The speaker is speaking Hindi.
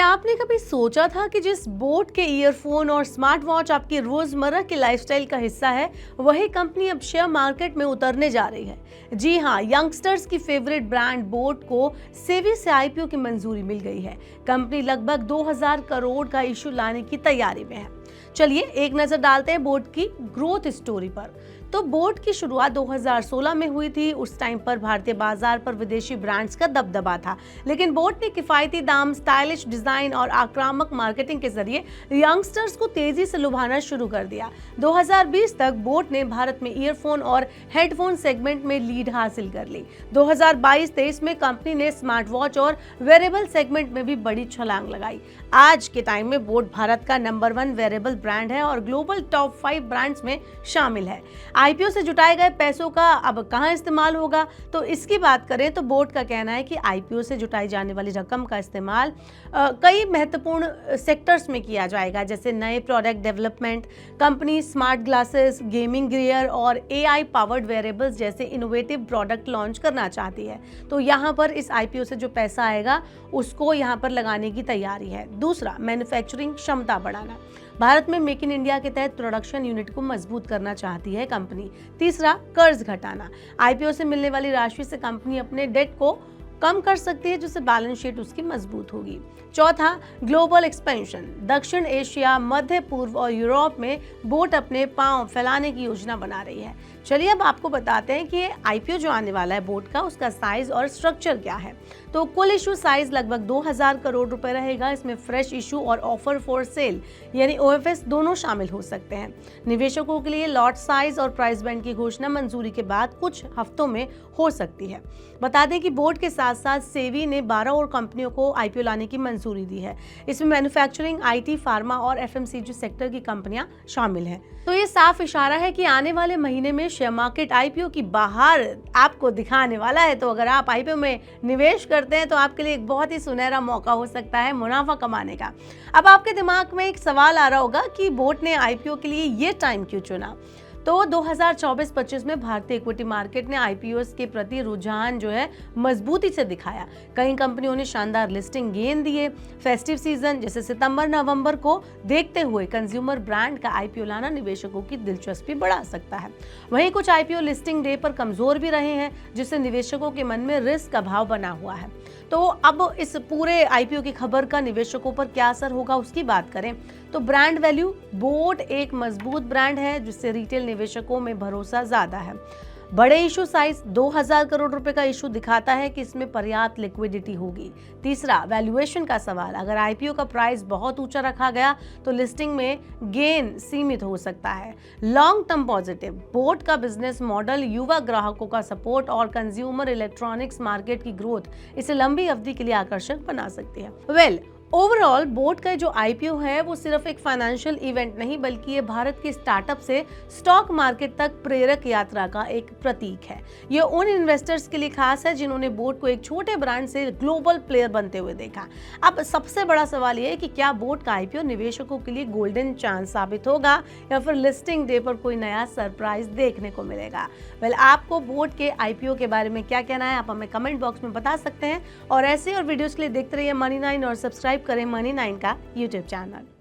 क्या आपने कभी सोचा था कि जिस बोट के ईयरफोन और स्मार्ट वॉच आपकी रोजमर्रा के लाइफस्टाइल का हिस्सा है, वही कंपनी अब शेयर मार्केट में उतरने जा रही है। जी हाँ, यंगस्टर्स की फेवरेट ब्रांड बोट को सेबी से आईपीओ की मंजूरी मिल गई है। कंपनी लगभग 2000 करोड़ का इशू लाने की तैयारी में है। चलिए एक नजर डालते हैं बोट की ग्रोथ स्टोरी पर। तो बोट की शुरुआत 2016 में हुई थी। उस टाइम पर भारतीय बाजार पर विदेशी ब्रांड्स का दबदबा था, लेकिन बोट ने किफायती दाम, स्टाइलिश डिजाइन और आक्रामक मार्केटिंग के जरिए यंगस्टर्स को तेजी से लुभाना शुरू कर दिया। 2020 तक बोट ने भारत में ईयरफोन और हेडफोन सेगमेंट में लीड हासिल कर ली। 2022-23 में कंपनी ने स्मार्ट वॉच और वेरेबल सेगमेंट में भी बड़ी छलांग लगाई। आज के टाइम में बोट भारत का नंबर 1 वेरेबल ब्रांड है और ग्लोबल टॉप 5 ब्रांड्स में शामिल है। आईपीओ से जुटाए गए पैसों का अब कहां इस्तेमाल होगा, तो इसकी बात करें तो बोर्ड का कहना है कि आईपीओ से जुटाई जाने वाली रकम का इस्तेमाल कई महत्वपूर्ण सेक्टर्स में किया जाएगा, जैसे नए product development, company smart glasses, gaming gear और एआई पावर्ड वेरेबल्स जैसे इनोवेटिव प्रोडक्ट लॉन्च करना चाहती है। तो यहाँ पर इस आईपीओ से जो पैसा आएगा उसको यहाँ पर लगाने की तैयारी है। दूसरा, मैन्युफैक्चरिंग क्षमता बढ़ाना। भारत में मेक इन इंडिया के तहत प्रोडक्शन यूनिट को मजबूत करना चाहती है कंपनी। तीसरा, कर्ज घटाना। आईपीओ से मिलने वाली राशि से कंपनी अपने डेट को कम कर सकती है, जिससे बैलेंस शीट उसकी मजबूत होगी। चौथा, ग्लोबल एक्सपेंशन। दक्षिण एशिया, मध्य पूर्व और यूरोप में बोट अपने पांव फैलाने की योजना बना रही है। चलिए अब आपको बताते हैं कि आईपीओ जो आने वाला है बोट का, उसका साइज और स्ट्रक्चर क्या है। तो कुल इशू साइज लगभग 2000 करोड़ रुपए रहेगा। इसमें फ्रेश इशू और ऑफर फॉर सेल यानी ओएफएस दोनों शामिल हो सकते हैं। निवेशकों के लिए लॉट साइज और प्राइस बैंड की घोषणा मंजूरी के बाद कुछ हफ्तों में हो सकती है। बता दें कि बोर्ड के साथ साथ सेबी ने 12 और कंपनियों को आईपीओ लाने की मंजूरी दी है। इसमें मैन्युफैक्चरिंग, आईटी, फार्मा और एफएमसीजी सेक्टर की कंपनियां शामिल हैं। तो ये साफ इशारा है कि आने वाले महीने में शेयर मार्केट आईपीओ की बाहर आपको दिखाने वाला है। तो अगर आप आईपीओ में निवेश करते हैं तो आपके लिए एक बहुत ही सुनहरा मौका हो सकता है मुनाफा कमाने का। अब आपके दिमाग में एक सवाल आ रहा होगा कि बोट ने आईपीओ के लिए ये टाइम क्यों चुना। तो 2024-25 में भारतीय इक्विटी मार्केट ने आईपीओस के प्रति रुझान जो है मजबूती से दिखाया। कई कंपनियों ने शानदार लिस्टिंग गेन दिए। फेस्टिव सीजन जैसे सितंबर नवंबर को देखते हुए कंज्यूमर ब्रांड का आईपीओ लाना निवेशकों की दिलचस्पी बढ़ा सकता है। वहीं कुछ आईपीओ लिस्टिंग डे पर कमजोर भी रहे हैं, जिससे निवेशकों के मन में रिस्क का भाव बना हुआ है। तो अब इस पूरे आईपीओ की खबर का निवेशकों पर क्या असर होगा उसकी बात करें तो ब्रांड वैल्यू। बोट एक मजबूत ब्रांड है जिससे रिटेल निवेशकों में भरोसा ज्यादा है। बड़े इशू साइज 2000 करोड़ रुपए का इशू दिखाता है कि इसमें पर्याप्त लिक्विडिटी होगी। तीसरा, वैल्यूएशन का सवाल। अगर आईपीओ का प्राइस बहुत ऊंचा रखा गया तो लिस्टिंग में गेन सीमित हो सकता है। Long term positive. बोट का बिजनेस मॉडल, युवा ग्राहकों का सपोर्ट और कंज्यूमर इलेक्ट्रॉनिक्स मार्केट की ग्रोथ इसे लंबी अवधि के लिए आकर्षक बना सकती है। ओवरऑल बोट का जो आईपीओ है वो सिर्फ एक फाइनेंशियल इवेंट नहीं, बल्कि ये भारत के स्टार्टअप से स्टॉक मार्केट तक प्रेरक यात्रा का एक प्रतीक है। ये उन इन्वेस्टर्स के लिए खास है जिन्होंने बोट को एक छोटे ब्रांड से ग्लोबल प्लेयर बनते हुए देखा। अब सबसे बड़ा सवाल ये है कि क्या बोट का आईपीओ निवेशकों के लिए गोल्डन चांस साबित होगा या फिर लिस्टिंग डे पर कोई नया सरप्राइज देखने को मिलेगा। आपको बोट के आईपीओ के बारे में क्या कहना है, आप हमें कमेंट बॉक्स में बता सकते हैं। और ऐसे और वीडियोस के लिए देखते रहिए मनी 9 और सब्सक्राइब करें मनी 9 का यूट्यूब चैनल।